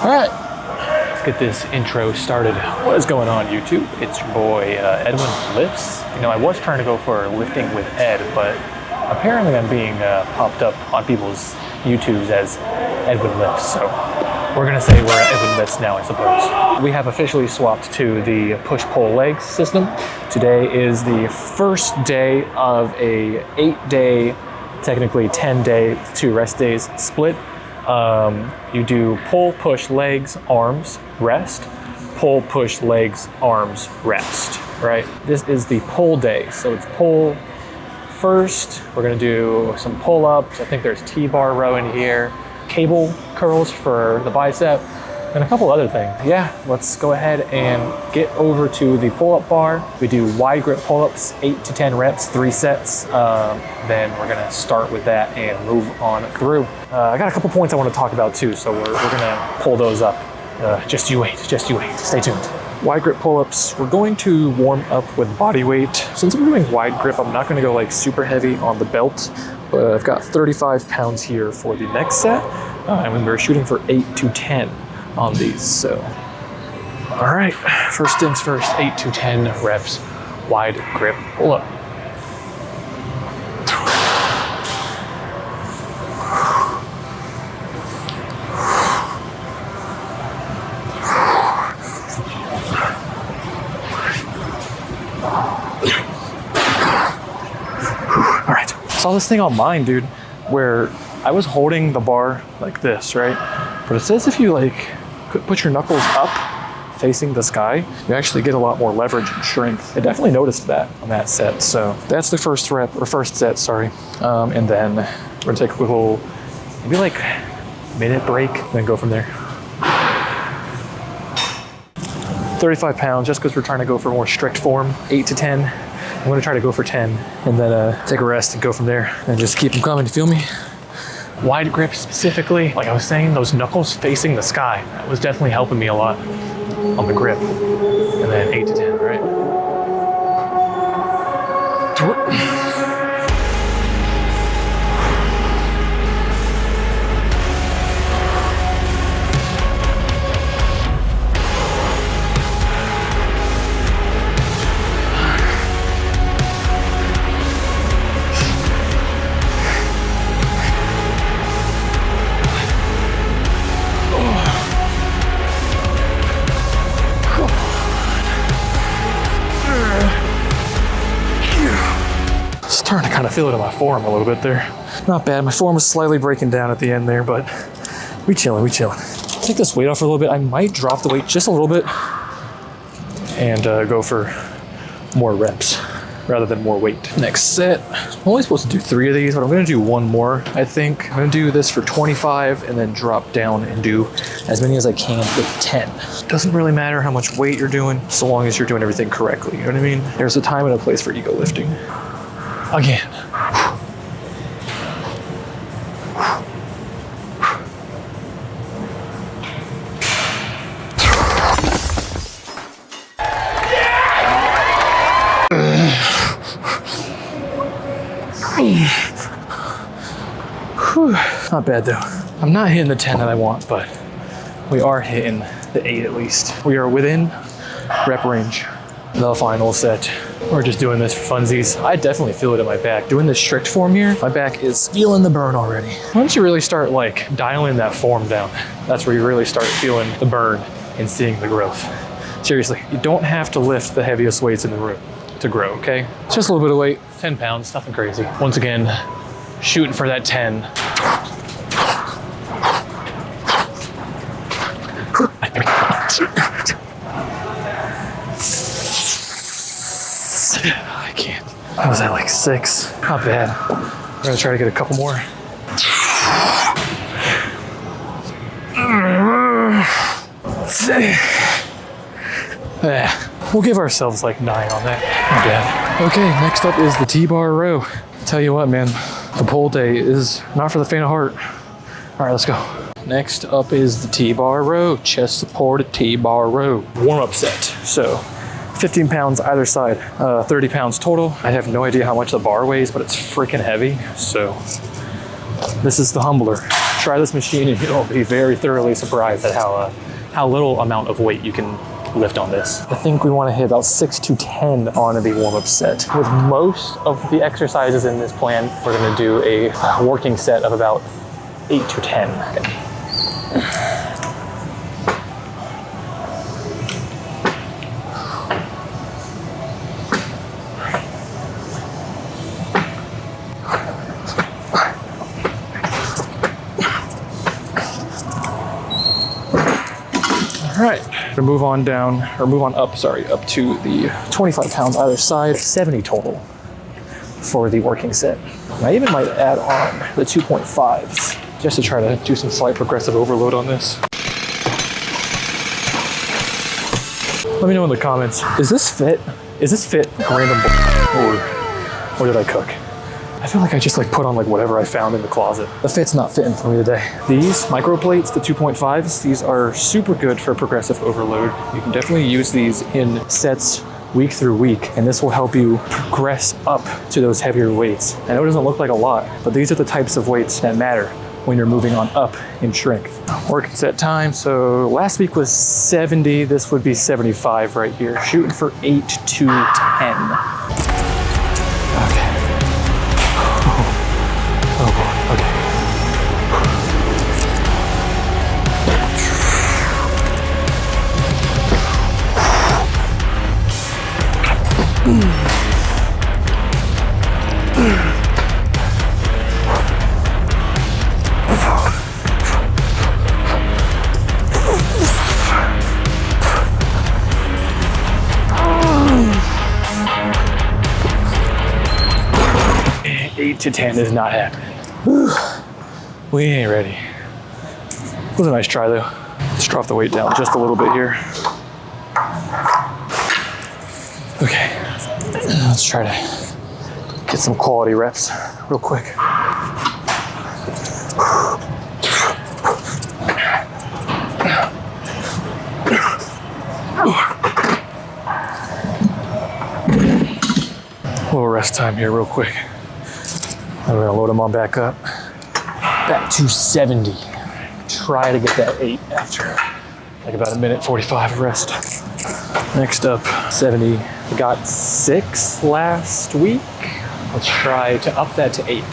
All right, let's get this intro started. What is going on, YouTube? It's your boy Edwin Lifts. You know, I was trying to go for lifting with Ed, but apparently I'm being popped up on people's YouTubes as Edwin Lifts. So we're gonna say we're at Edwin Lifts now, I suppose. We have officially swapped to the push-pull legs system. Today is the first day of a 8-day, technically 10-day, 2 rest days split. You do pull, push, legs, arms, rest. Pull, push, legs, arms, rest, right? This is the pull day. So it's pull first. We're gonna do some pull-ups. I think there's T-bar row in here, cable curls for the bicep, and a couple other things. Yeah, let's go ahead and get over to the pull-up bar. We do wide grip pull-ups, 8 to 10 reps, 3 sets. Then we're gonna start with that and move on through. I got a couple points I wanna talk about too, so we're gonna pull those up. Just you wait, stay tuned. Wide grip pull-ups, we're going to warm up with body weight. Since we're doing wide grip, I'm not gonna go like super heavy on the belt, but I've got 35 pounds here for the next set. And we're shooting for 8 to 10 on these, so. All right, first things first, 8 to 10 reps, wide grip pull-up. All right, saw this thing online, dude, where I was holding the bar like this, right? But it says if you like put your knuckles up facing the sky, you actually get a lot more leverage and strength. I definitely noticed that on that set. So that's the first rep, or first set, sorry. And then we're gonna take a little, maybe like minute break, then go from there. 35 pounds, just because we're trying to go for more strict form, 8 to 10. I'm gonna try to go for 10 and then take a rest and go from there and just keep them coming, you feel me? Wide grip specifically, like I was saying, those knuckles facing the sky, that was definitely helping me a lot on the grip. And then 8 to 10, right? Starting to kind of feel it in my forearm a little bit there. Not bad, my forearm was slightly breaking down at the end there, but we chilling. Take this weight off for a little bit. I might drop the weight just a little bit and go for more reps rather than more weight. Next set, I'm only supposed to do 3 of these, but I'm gonna do 1 more, I think. I'm gonna do this for 25 and then drop down and do as many as I can with 10. Doesn't really matter how much weight you're doing, so long as you're doing everything correctly, you know what I mean? There's a time and a place for ego lifting. Again. Not bad though. I'm not hitting the 10 that I want, but we are hitting the 8 at least. We are within rep range. The final set. We're just doing this for funsies. I definitely feel it in my back. Doing this strict form here, my back is feeling the burn already. Once you really start like dialing that form down, that's where you really start feeling the burn and seeing the growth. Seriously, you don't have to lift the heaviest weights in the room to grow, okay? It's just a little bit of weight, 10 pounds, nothing crazy. Once again, shooting for that 10. I can't. I was at like 6. Not bad. I'm gonna try to get a couple more. Yeah, we'll give ourselves like 9 on that. Not bad. Okay, next up is the T-bar row. Tell you what, man, the pull day is not for the faint of heart. All right, let's go. Next up is the T-bar row, chest supported T-bar row. Warm-up set, so 15 pounds either side, 30 pounds total. I have no idea how much the bar weighs, but it's freaking heavy. So this is the humbler. Try this machine and you'll be very thoroughly surprised at how little amount of weight you can lift on this. I think we want to hit about 6 to 10 on the warm-up set. With most of the exercises in this plan, we're going to do a working set of about 8 to 10. Okay. All right, to move on down, or move on up, sorry, up to the 25 pounds either side, 70 total for the working set. And I even might add on the 2.5s just to try to do some slight progressive overload on this. Let me know in the comments, is this fit? Is this fit random or did I cook? I feel like I just put on whatever I found in the closet. The fit's not fitting for me today. These micro plates, the 2.5s, these are super good for progressive overload. You can definitely use these in sets week through week, and this will help you progress up to those heavier weights. I know it doesn't look like a lot, but these are the types of weights that matter when you're moving on up in strength. Working set time, so last week was 70, this would be 75 right here. Shooting for 8 to 10. To 10 is not happening. Whew. We ain't ready. It was a nice try though. Let's drop the weight down just a little bit here. Okay, let's try to get some quality reps real quick. A little rest time here real quick. And we're gonna load them on back up. Back to 70. Try to get that 8 after about a minute 45 of rest. Next up, 70. We got 6 last week. Let's try to up that to 8.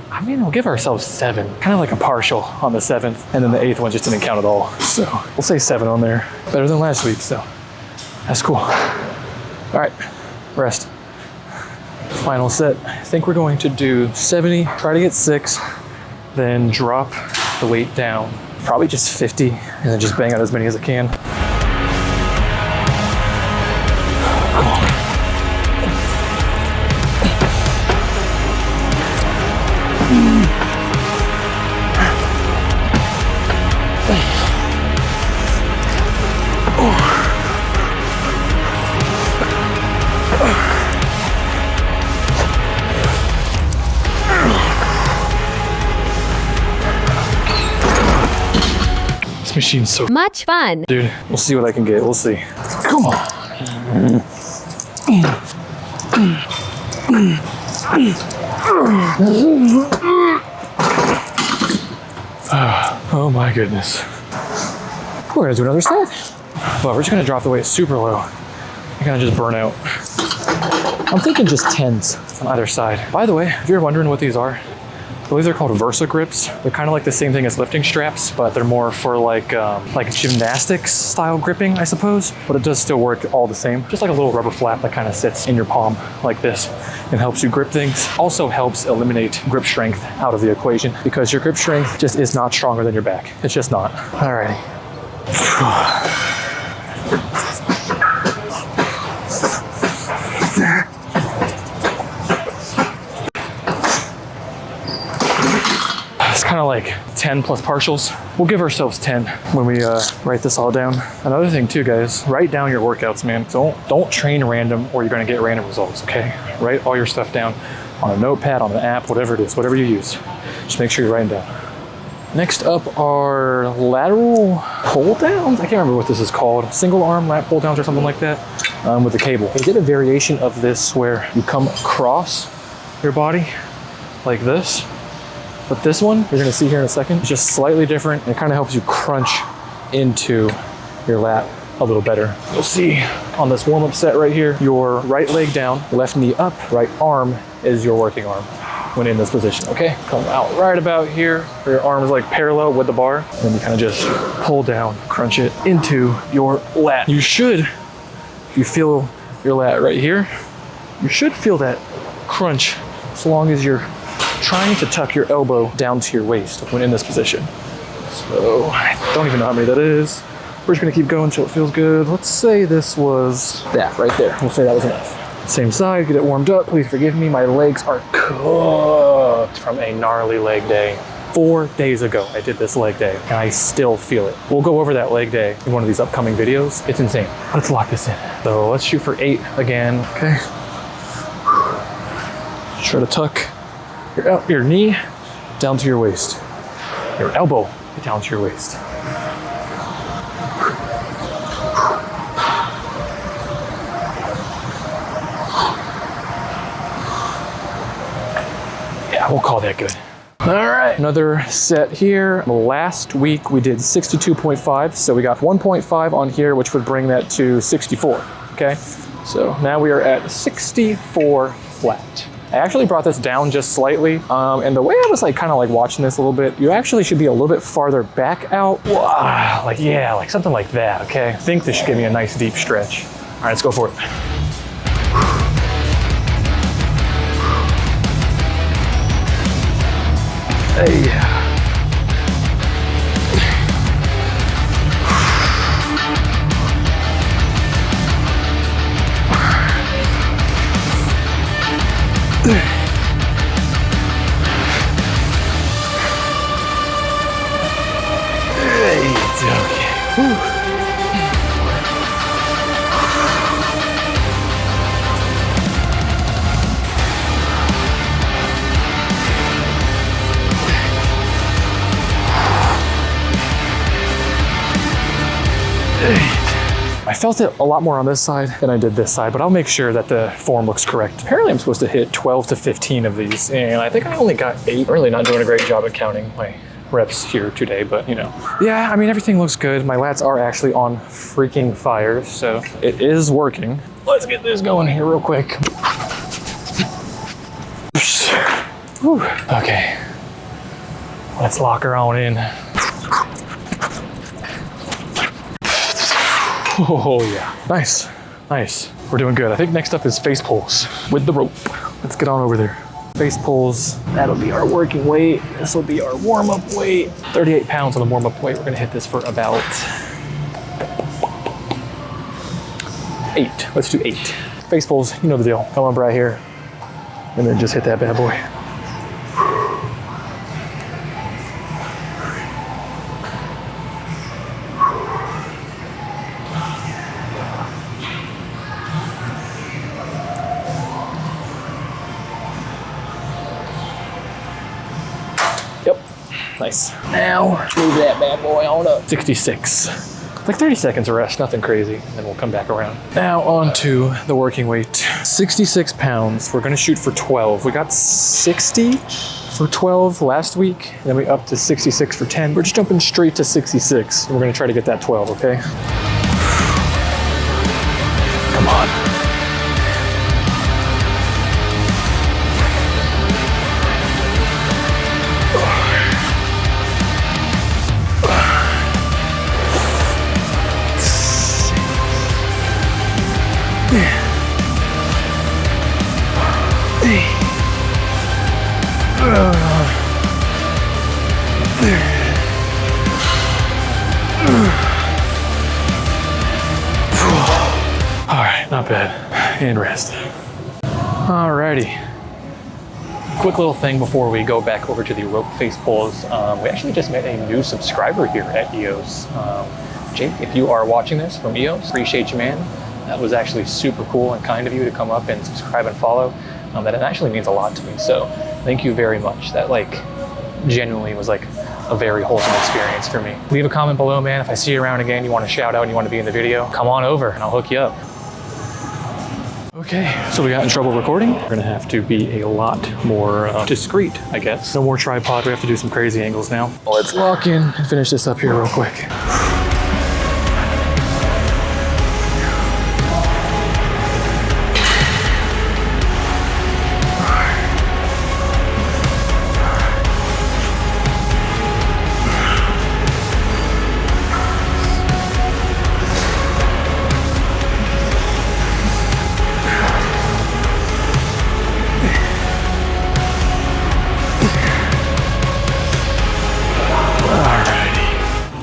I mean, we'll give ourselves 7. Kind of like a partial on the 7th, and then the 8th one just didn't count at all. So we'll say 7 on there. Better than last week, so that's cool. All right, rest. Final set. I think we're going to do 70, try to get 6, then drop the weight down. Probably just 50, and then just bang out as many as I can. This machine's so much fun. Dude, we'll see what I can get. We'll see. Come on. Oh my goodness. We're gonna do another set. But we're just gonna drop the weight super low. You're gonna just burn out. I'm thinking just 10s on either side. By the way, if you're wondering what these are, I believe they're called Versa grips. They're kind of like the same thing as lifting straps, but they're more for like gymnastics style gripping, I suppose. But it does still work all the same. Just like a little rubber flap that kind of sits in your palm like this and helps you grip things. Also helps eliminate grip strength out of the equation because your grip strength just is not stronger than your back. It's just not. Alrighty. It's kind of like 10 plus partials. We'll give ourselves 10 when we write this all down. Another thing too, guys, write down your workouts, man. Don't train random or you're gonna get random results, okay? Write all your stuff down on a notepad, on an app, whatever it is, whatever you use. Just make sure you're writing down. Next up are lateral pull downs. I can't remember what this is called. Single arm lat pull downs or something like that with a cable. I did a variation of this where you come across your body like this. But this one, you're gonna see here in a second, is just slightly different. It kind of helps you crunch into your lat a little better. You'll see on this warm-up set right here, your right leg down, left knee up, right arm is your working arm when in this position, okay? Come out right about here, where your arm is like parallel with the bar, and then you kind of just pull down, crunch it into your lat. You should, if you feel your lat right here, you should feel that crunch as long as you're trying to tuck your elbow down to your waist when in this position. So I don't even know how many that is. We're just gonna keep going until it feels good. Let's say this was that right there. We'll say that was enough. Same side, get it warmed up. Please forgive me, my legs are cooked from a gnarly leg day. 4 days ago, I did this leg day and I still feel it. We'll go over that leg day in one of these upcoming videos. It's insane. Let's lock this in. So let's shoot for 8 again, okay? Try to tuck your knee down to your waist. Your elbow down to your waist. Yeah, we'll call that good. All right, another set here. Last week we did 62.5, so we got 1.5 on here, which would bring that to 64, okay? So now we are at 64 flat. I actually brought this down just slightly, and the way I was like kind of like watching this a little bit, you actually should be a little bit farther back out. Wow, like yeah, like something like that, okay? I think this should give me a nice deep stretch. All right, let's go for it. Hey. I felt it a lot more on this side than I did this side, but I'll make sure that the form looks correct. Apparently I'm supposed to hit 12 to 15 of these, and I think I only got 8. I'm really not doing a great job at counting my reps here today, but you know. Yeah, I mean, everything looks good. My lats are actually on freaking fire, so it is working. Let's get this going here real quick. Whew. Okay, let's lock her on in. Oh yeah, nice, nice. We're doing good. I think next up is face pulls with the rope. Let's get on over there. Face pulls, that'll be our working weight. This will be our warm-up weight. 38 pounds on the warm-up weight. We're gonna hit this for about 8. Let's do 8. Face pulls, you know the deal. Come up right here, and then just hit that bad boy. Nice. Now, move that bad boy on up. 66. Like 30 seconds of rest, nothing crazy, and then we'll come back around. Now on to the working weight. 66 pounds, we're gonna shoot for 12. We got 60 for 12 last week, and then we upped to 66 for 10. We're just jumping straight to 66, and we're gonna try to get that 12, okay? Come on. Not bad. And rest. Alrighty. Quick little thing before we go back over to the rope face pulls. We actually just met a new subscriber here at EOS. Jake, if you are watching this from EOS, appreciate you, man. That was actually super cool and kind of you to come up and subscribe and follow. That actually means a lot to me. So thank you very much. That like genuinely was like a very wholesome experience for me. Leave a comment below, man. If I see you around again, you want to shout out and you want to be in the video, come on over and I'll hook you up. Okay, so we got in trouble recording. We're gonna have to be a lot more discreet, I guess. No more tripod, we have to do some crazy angles now. Let's lock in and finish this up here real quick.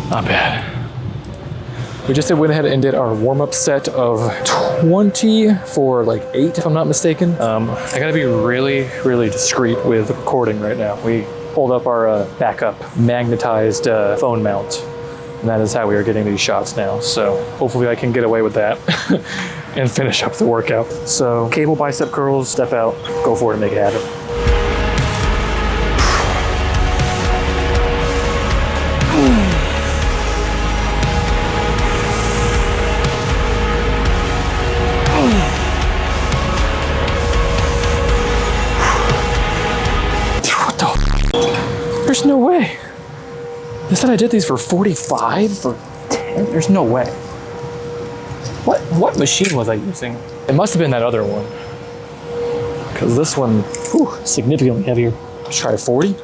Not bad. We just went ahead and did our warm-up set of 20 for like 8, if I'm not mistaken. I gotta be really, really discreet with recording right now. We pulled up our backup magnetized phone mount, and that is how we are getting these shots now. So hopefully I can get away with that and finish up the workout. So cable bicep curls, step out, go for it and make it happen. There's no way. They said I did these for 45 for 10. There's no way. What machine was I using? It must have been that other one. Because this one, whew, significantly heavier. Let's try 40.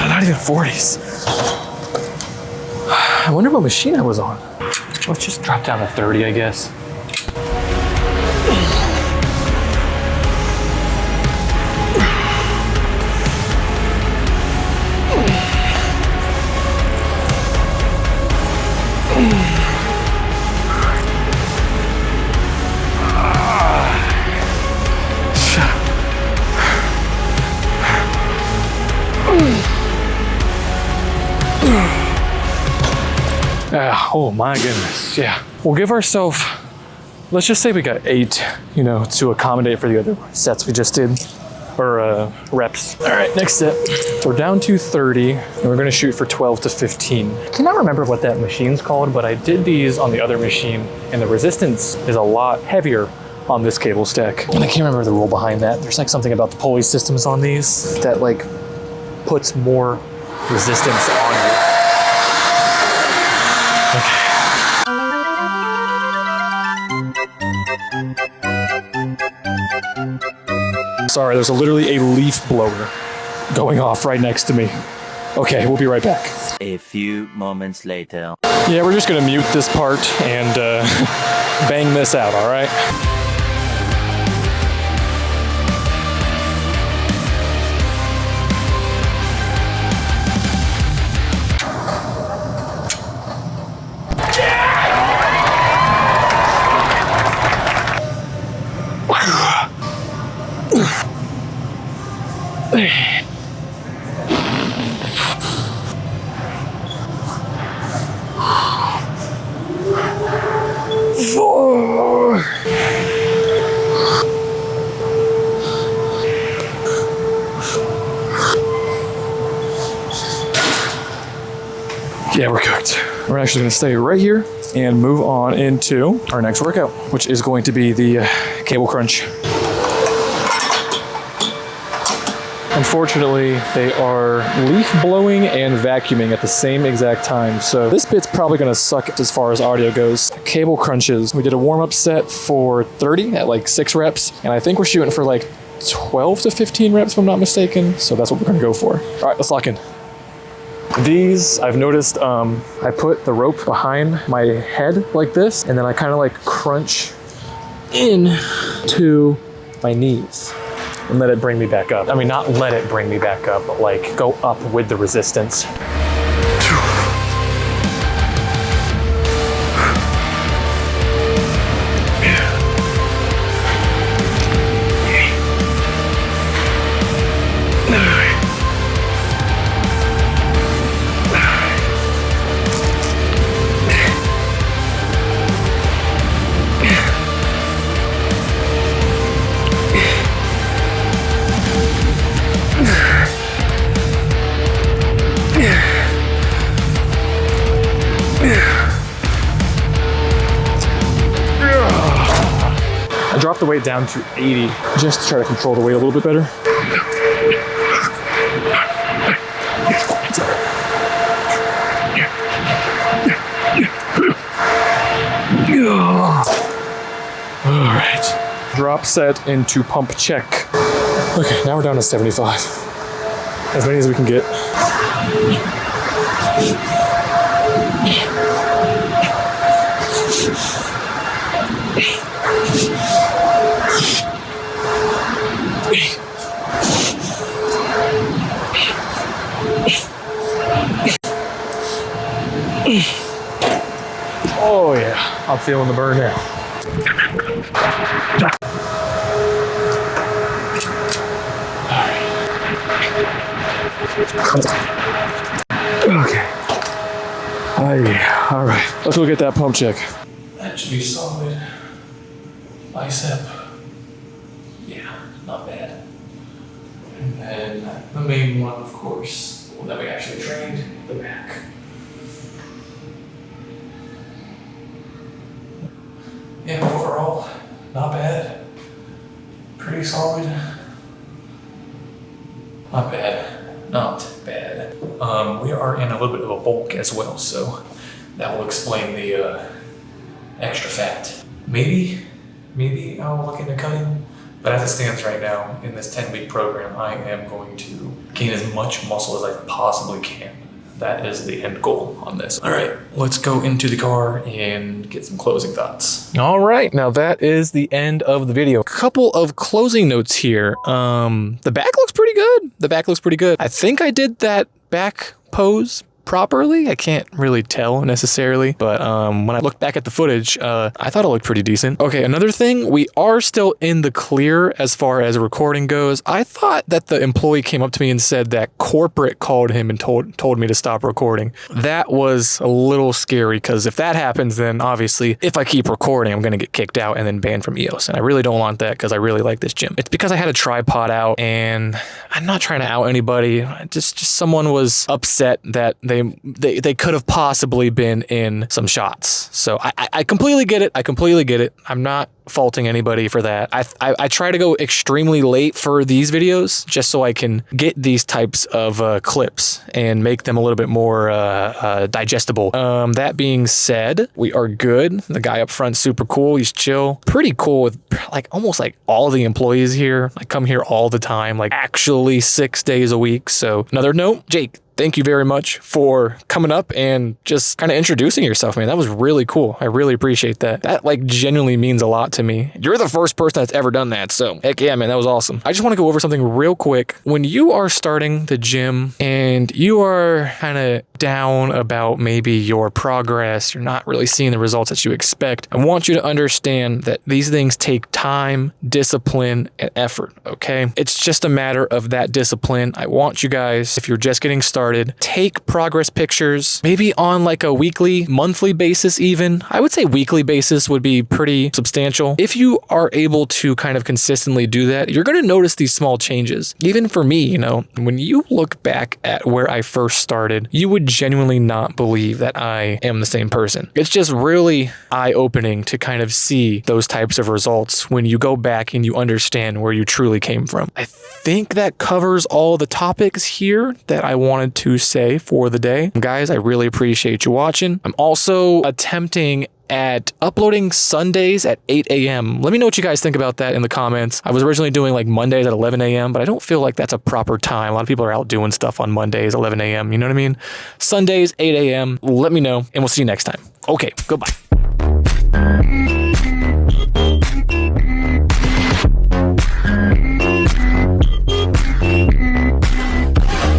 Not even 40s. I wonder what machine I was on. Let's just drop down to 30, I guess. Oh my goodness, yeah. We'll give ourselves, let's just say we got 8, you know, to accommodate for the other sets we just did, or reps. All right, next set. So we're down to 30, and we're gonna shoot for 12 to 15. I cannot remember what that machine's called, but I did these on the other machine, and the resistance is a lot heavier on this cable stack. And I can't remember the rule behind that. There's like something about the pulley systems on these that like puts more resistance on you. Okay. Sorry, there's literally a leaf blower going off right next to me. Okay, we'll be right back. A few moments later. Yeah, we're just gonna mute this part and bang this out, all right? Yeah, we're cooked. We're actually gonna stay right here and move on into our next workout, which is going to be the cable crunch. Unfortunately, they are leaf blowing and vacuuming at the same exact time. So this bit's probably gonna suck as far as audio goes. Cable crunches. We did a warm-up set for 30 at like 6 reps. And I think we're shooting for like 12 to 15 reps if I'm not mistaken. So that's what we're gonna go for. All right, let's lock in. These, I've noticed, I put the rope behind my head like this, and then I kind of like crunch in to my knees and let it bring me back up. I mean, not let it bring me back up, but like go up with the resistance. I dropped the weight down to 80 just to try to control the weight a little bit better. All right. Drop set into pump check. Okay, now we're down to 75. As many as we can get. Oh yeah, I'm feeling the burn now. Okay. Oh yeah, all right. Let's go get that pump check. That should be solid. Bicep. Yeah, not bad. And then the main one, of course, the one that we actually trained, the back. Yeah, overall, not bad. Pretty solid. Not bad. Not bad. We are in a little bit of a bulk as well, so that will explain the extra fat. Maybe I'll look into cutting, but as it stands right now, in this 10-week program, I am going to gain as much muscle as I possibly can. That is the end goal on this. All right, let's go into the car and get some closing thoughts. All right, now that is the end of the video. Couple of closing notes here. The back looks pretty good. The back looks pretty good. I think I did that back pose properly. I can't really tell necessarily, but when I look back at the footage, I thought it looked pretty decent. Okay, another thing, we are still in the clear as far as recording goes. I thought that the employee came up to me and said that corporate called him and told me to stop recording. That was a little scary, because if that happens, then obviously if I keep recording, I'm gonna get kicked out and then banned from EOS, and I really don't want that because I really like this gym. It's because I had a tripod out, and I'm not trying to out anybody. Just someone was upset that they could have possibly been in some shots. So I completely get it. I completely get it. I'm not faulting anybody for that. I try to go extremely late for these videos just so I can get these types of clips and make them a little bit more digestible. That being said, we are good. The guy up front, super cool. He's chill. Pretty cool with like almost like all the employees here. I come here all the time, like actually 6 days a week. So another note, Jake, thank you very much for coming up and just kind of introducing yourself, man. That was really cool. I really appreciate that. That like genuinely means a lot to me. You're the first person that's ever done that. So heck yeah, man, that was awesome. I just want to go over something real quick. When you are starting the gym and you are kind of down about maybe your progress, you're not really seeing the results that you expect, I want you to understand that these things take time, discipline, and effort, okay? It's just a matter of that discipline. I want you guys, if you're just getting started, take progress pictures, maybe on like a weekly, monthly basis even. I would say weekly basis would be pretty substantial. If you are able to kind of consistently do that, you're going to notice these small changes. Even for me, you know, when you look back at where I first started, you would genuinely not believe that I am the same person. It's just really eye-opening to kind of see those types of results when you go back and you understand where you truly came from. I think that covers all the topics here that I wanted to say for the day. Guys, I really appreciate you watching. I'm also attempting at uploading Sundays at 8 a.m. Let me know what you guys think about that in the comments. I was originally doing like Mondays at 11 a.m., but I don't feel like that's a proper time. A lot of people are out doing stuff on Mondays, 11 a.m. You know what I mean? Sundays, 8 a.m. Let me know, and we'll see you next time. Okay, goodbye.